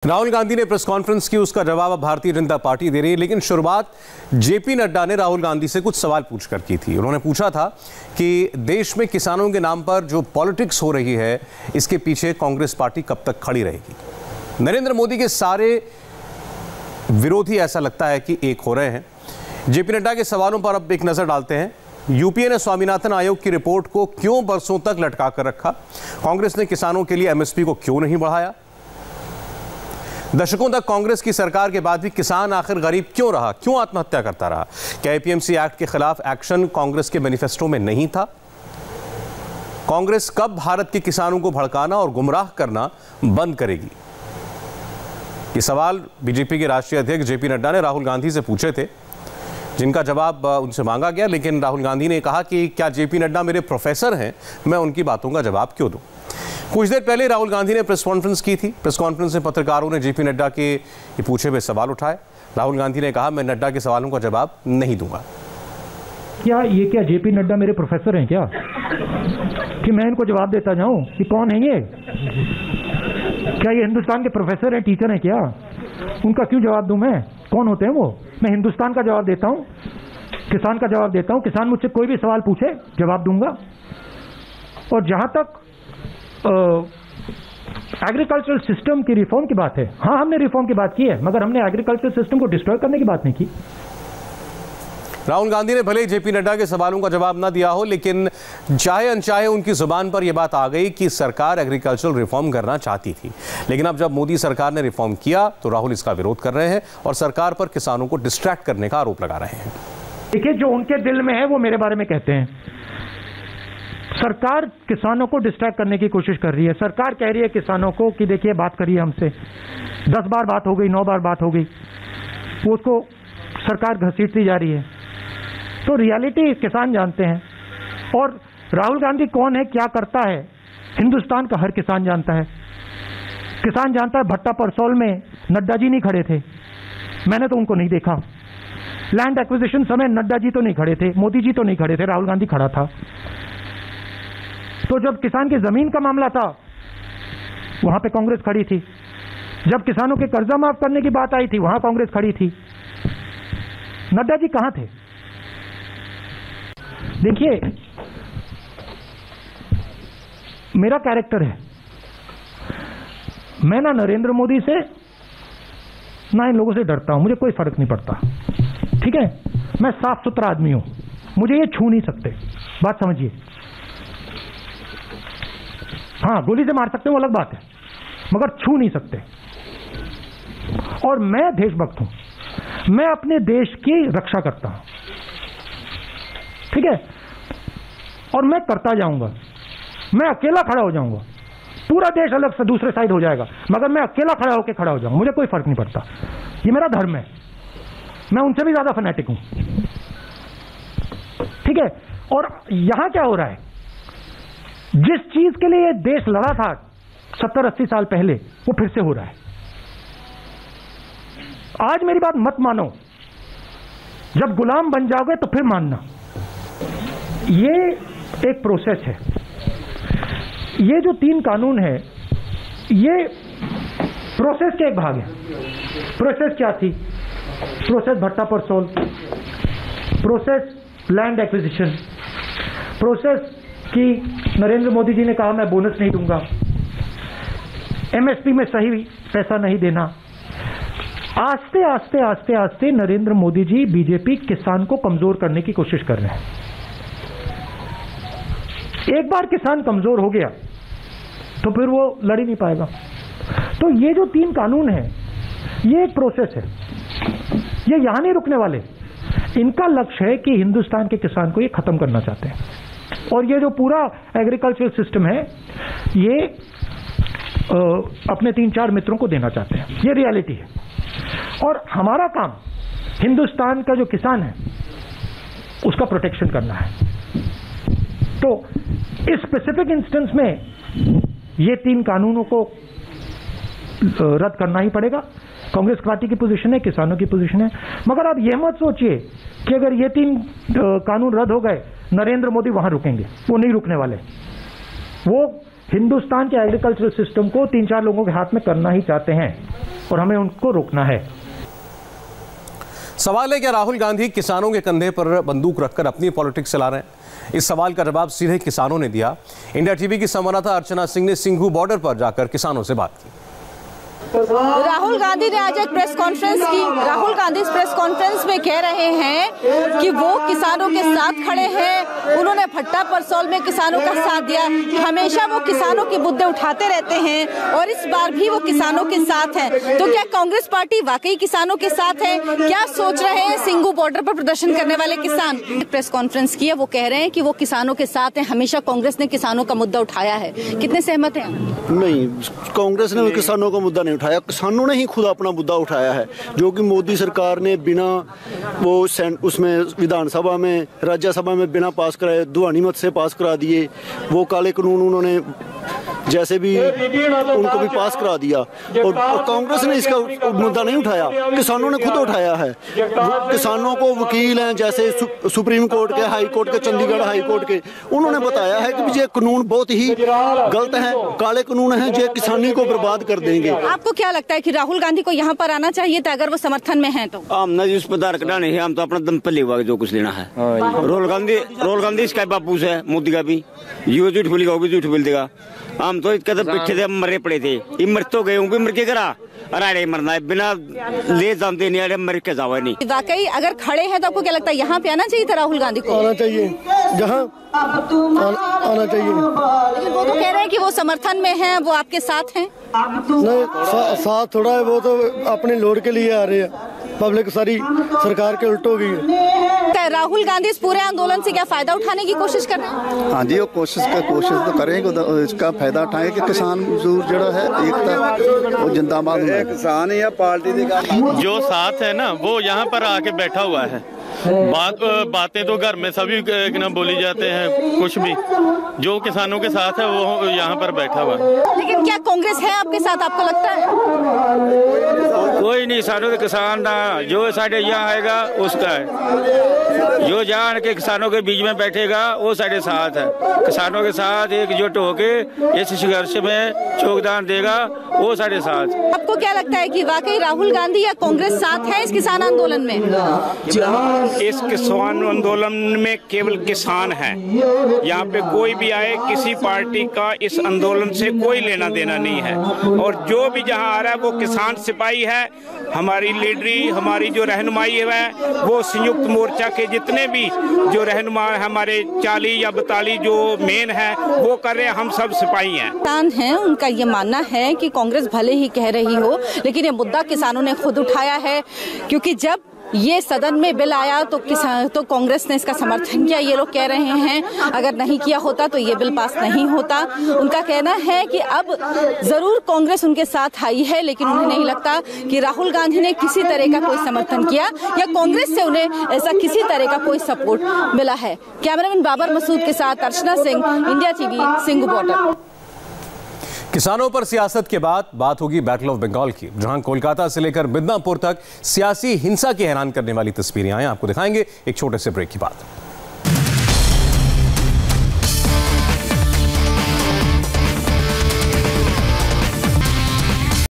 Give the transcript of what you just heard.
राहुल गांधी ने press conference की, उसका जवाब अब भारतीय जनता पार्टी दे रही है। लेकिन शुरुआत जेपी नड्डा ने राहुल गांधी से कुछ सवाल पूछकर की थी। उन्होंने पूछा था कि देश में किसानों के नाम पर जो पॉलिटिक्स हो रही है, इसके पीछे कांग्रेस पार्टी कब तक खड़ी रहेगी। नरेंद्र मोदी के सारे विरोधी ऐसा लगता है कि एक हो रहे हैं। जेपी नड्डा के सवालों पर अब एक नजर डालते हैं। यूपीए ने स्वामीनाथन आयोग की रिपोर्ट को क्यों बरसों तक लटका कर रखा? कांग्रेस ने किसानों के लिए एमएसपी को क्यों नहीं बढ़ाया? दशकों तक कांग्रेस की सरकार के बाद भी किसान आखिर गरीब क्यों रहा, क्यों आत्महत्या करता रहा? क्या एपीएमसी एक्ट के खिलाफ एक्शन कांग्रेस के मैनिफेस्टो में नहीं था? कांग्रेस कब भारत के किसानों को भड़काना और गुमराह करना बंद करेगी? ये सवाल बीजेपी के राष्ट्रीय अध्यक्ष जेपी नड्डा ने राहुल गांधी से पूछे थे, जिनका जवाब उनसे मांगा गया। लेकिन राहुल गांधी ने कहा कि क्या जेपी नड्डा मेरे प्रोफेसर हैं, मैं उनकी बातों का जवाब क्यों दूं? कुछ देर पहले राहुल गांधी ने प्रेस कॉन्फ्रेंस की थी। प्रेस कॉन्फ्रेंस में पत्रकारों ने जेपी नड्डा के ये पूछे हुए सवाल उठाए। राहुल गांधी ने कहा, मैं नड्डा के सवालों का जवाब नहीं दूंगा। क्या जेपी नड्डा मेरे प्रोफेसर हैं क्या, कि मैं इनको जवाब देता जाऊं कि कौन है ये? क्या ये हिंदुस्तान के प्रोफेसर हैं, टीचर हैं क्या? उनका क्यों जवाब दूं मैं? कौन होते हैं वो? मैं हिंदुस्तान का जवाब देता हूं, किसान का जवाब देता हूं। किसान मुझसे कोई भी सवाल पूछे, जवाब दूंगा। और जहां तक एग्रीकल्चरल सिस्टम की रिफॉर्म की बात है, हाँ, हमने रिफॉर्म की बात की है, मगर हमने एग्रीकल्चरल सिस्टम को डिस्ट्रॉय करने की बात नहीं की। राहुल गांधी ने भले ही जेपी नड्डा के सवालों का जवाब ना दिया हो, लेकिन चाहे अनचाहे उनकी जुबान पर यह बात आ गई कि सरकार एग्रीकल्चरल रिफॉर्म करना चाहती थी। लेकिन अब जब मोदी सरकार ने रिफॉर्म किया तो राहुल इसका विरोध कर रहे हैं और सरकार पर किसानों को डिस्ट्रैक्ट करने का आरोप लगा रहे हैं। देखिए, जो उनके दिल में है वो मेरे बारे में कहते हैं। सरकार किसानों को डिस्ट्रैक्ट करने की कोशिश कर रही है। सरकार कह रही है किसानों को कि देखिए, बात करिए हमसे, 10 बार बात हो गई, 9 बार बात हो गई, वो उसको सरकार घसीटती जा रही है। तो रियलिटी किसान जानते हैं। और राहुल गांधी कौन है, क्या करता है, हिंदुस्तान का हर किसान जानता है। किसान जानता है भट्टा परसौल में नड्डा जी नहीं खड़े थे, मैंने तो उनको नहीं देखा। लैंड एक्विजिशन समय नड्डा जी तो नहीं खड़े थे, मोदी जी तो नहीं खड़े थे, राहुल गांधी खड़ा था। तो जब किसान की जमीन का मामला था, वहां पे कांग्रेस खड़ी थी। जब किसानों के कर्जा माफ करने की बात आई थी, वहां कांग्रेस खड़ी थी। नड्डा जी कहां थे? देखिए, मेरा कैरेक्टर है, मैं ना नरेंद्र मोदी से ना इन लोगों से डरता हूं, मुझे कोई फर्क नहीं पड़ता, ठीक है। मैं साफ सुथरा आदमी हूं, मुझे ये छू नहीं सकते, बात समझिए। हाँ, गोली से मार सकते हैं, वो अलग बात है, मगर छू नहीं सकते। और मैं देशभक्त हूं, मैं अपने देश की रक्षा करता हूं, ठीक है। और मैं करता जाऊंगा, मैं अकेला खड़ा हो जाऊंगा, पूरा देश अलग से दूसरे साइड हो जाएगा, मगर मैं अकेला खड़ा होकर खड़ा हो जाऊंगा, मुझे कोई फर्क नहीं पड़ता। ये मेरा धर्म है, मैं उनसे भी ज्यादा फैनेटिक हूं, ठीक है। और यहां क्या हो रहा है, जिस चीज के लिए देश लड़ा था 70-80 साल पहले, वो फिर से हो रहा है। आज मेरी बात मत मानो, जब गुलाम बन जाओगे तो फिर मानना। ये एक प्रोसेस है। ये जो 3 कानून है, ये प्रोसेस के एक भाग है। प्रोसेस क्या थी? प्रोसेस भट्टा Parsaul, process land acquisition, process कि नरेंद्र मोदी जी ने कहा मैं बोनस नहीं दूंगा, एमएसपी में सही पैसा नहीं देना। आस्ते आस्ते आस्ते आस्ते नरेंद्र मोदी जी, बीजेपी किसान को कमजोर करने की कोशिश कर रहे हैं। एक बार किसान कमजोर हो गया तो फिर वो लड़ ही नहीं पाएगा। तो ये जो 3 कानून है, ये एक प्रोसेस है, ये यहां नहीं रुकने वाले। इनका लक्ष्य है कि हिंदुस्तान के किसान को ये खत्म करना चाहते हैं। और ये जो पूरा एग्रीकल्चरल सिस्टम है, ये अपने 3-4 मित्रों को देना चाहते हैं, ये रियलिटी है। और हमारा काम हिंदुस्तान का जो किसान है उसका प्रोटेक्शन करना है। तो इस स्पेसिफिक इंस्टेंस में ये 3 कानूनों को रद्द करना ही पड़ेगा। कांग्रेस पार्टी की पोजीशन है, किसानों की पोजीशन है। मगर आप ये मत सोचिए कि अगर ये 3 कानून रद्द हो गए, नरेंद्र मोदी वहां रुकेंगे, वो नहीं रुकने वाले। वो हिंदुस्तान के एग्रीकल्चरल सिस्टम को 3-4 लोगों के हाथ में करना ही चाहते हैं और हमें उनको रोकना है। सवाल है क्या राहुल गांधी किसानों के कंधे पर बंदूक रखकर अपनी पॉलिटिक्स चला रहे हैं? इस सवाल का जवाब सीधे किसानों ने दिया। इंडिया टीवी की संवाददाता अर्चना सिंह ने सिंघू बॉर्डर पर जाकर किसानों से बात की। राहुल गांधी ने आज एक प्रेस कॉन्फ्रेंस की। राहुल गांधी इस प्रेस कॉन्फ्रेंस में कह रहे हैं कि वो किसानों के साथ खड़े हैं। उन्होंने भट्टा परसौल में किसानों का साथ दिया। हमेशा वो किसानों के मुद्दे उठाते रहते हैं और इस बार भी वो किसानों के साथ हैं। तो क्या कांग्रेस पार्टी वाकई किसानों के साथ है? क्या सोच रहे हैं सिंघू बॉर्डर पर प्रदर्शन करने वाले किसान? प्रेस कॉन्फ्रेंस की है, वो कह रहे हैं कि वो किसानों के साथ हैं। हमेशा कांग्रेस ने किसानों का मुद्दा उठाया है। कितने सहमत हैं? नहीं, कांग्रेस ने किसानों का मुद्दा नहीं उठाया, किसानों ने ही खुद अपना मुद्दा उठाया है, जो कि मोदी सरकार ने बिना वो उसमें विधानसभा में, राज्यसभा में बिना पास कराए ध्वनि मत से पास करा दिए। वो काले कानून उन्होंने जैसे भी उनको भी पास करा दिया और कांग्रेस ने इसका मुद्दा नहीं उठाया, किसानों ने खुद उठाया है। किसानों को वकील हैं जैसे सुप्रीम कोर्ट के, हाई कोर्ट के, चंडीगढ़ हाई कोर्ट के, उन्होंने बताया है कि ये कानून बहुत ही गलत है, काले कानून हैं, जो किसानी को बर्बाद कर देंगे। आपको क्या लगता है कि राहुल गांधी को यहाँ पर आना चाहिए था अगर वो समर्थन में हैं तो? हम न इस पदार करना नहीं है, हम तो अपना दम पर लेवा जो कुछ लेना है। राहुल गांधी इसका बापू है, मोदी का भी, ये झूठ बोलेगा वो भी झूठ बोल देगा। हम तो इसका पीछे थे, मरे पड़े थे, ये मर तो गए, भी मर के करा, अरे मरना है बिना ले जानते नहीं, अरे मर के जावा नहीं। वाकई अगर खड़े हैं तो आपको क्या लगता है यहाँ पे आना चाहिए था राहुल गांधी को? आना चाहिए, जहाँ आना चाहिए। लेकिन वो तो कह रहे हैं कि वो समर्थन में हैं, वो आपके साथ हैं। नहीं, साथ थोड़ा है, वो तो अपने लोड के लिए आ रहे हैं। पब्लिक सारी सरकार के उल्ट हो गई है। राहुल गांधी इस पूरे आंदोलन से क्या फायदा उठाने की कोशिश कर रहे हैं? हाँ जी, वो कोशिश तो करेंगे, इसका फायदा उठाएंगे कि किसान मजदूर जो है एकता वो जिंदाबाद है। किसान या पार्टी जो साथ है ना, वो यहाँ पर आके बैठा हुआ है। बातें तो घर में सभी ना बोली जाते हैं, कुछ भी जो किसानों के साथ है वो यहाँ पर बैठा हुआ है। लेकिन क्या कांग्रेस है आपके साथ, आपको लगता है? कोई नहीं, सारे किसान जो साढ़े यहाँ आएगा उसका है, जो जान के किसानों के बीच में बैठेगा वो साढ़े साथ है। किसानों के साथ एकजुट होके इस संघर्ष में योगदान देगा वो साढ़े साथ। आपको क्या लगता है कि वाकई राहुल गांधी या कांग्रेस साथ है इस किसान आंदोलन में? इस किसान आंदोलन में केवल किसान है। यहाँ पे कोई भी आए, किसी पार्टी का इस आंदोलन से कोई लेना देना नहीं है। और जो भी जहाँ आ रहा है वो किसान सिपाही है। हमारी लीडरी, हमारी जो रहनुमाई है, वो संयुक्त मोर्चा के जितने भी जो रहनुमा हमारे 40 या 42 जो मेन है वो कर रहे हैं, हम सब सिपाही हैं। किसान हैं, उनका ये मानना है कि कांग्रेस भले ही कह रही हो लेकिन ये मुद्दा किसानों ने खुद उठाया है, क्योंकि जब ये सदन में बिल आया तो कांग्रेस ने इसका समर्थन किया। ये लोग कह रहे हैं अगर नहीं किया होता तो ये बिल पास नहीं होता। उनका कहना है कि अब जरूर कांग्रेस उनके साथ आई है, लेकिन उन्हें नहीं लगता कि राहुल गांधी ने किसी तरह का कोई समर्थन किया या कांग्रेस से उन्हें ऐसा किसी तरह का कोई सपोर्ट मिला है। कैमरामैन बाबर मसूद के साथ Archana Singh, India TV, Singhu border. किसानों पर सियासत के बाद बात होगी बैटल ऑफ बंगाल की, जहां कोलकाता से लेकर मिदनापुर तक सियासी हिंसा की हैरान करने वाली तस्वीरें आए। आपको दिखाएंगे एक छोटे से ब्रेक के बाद।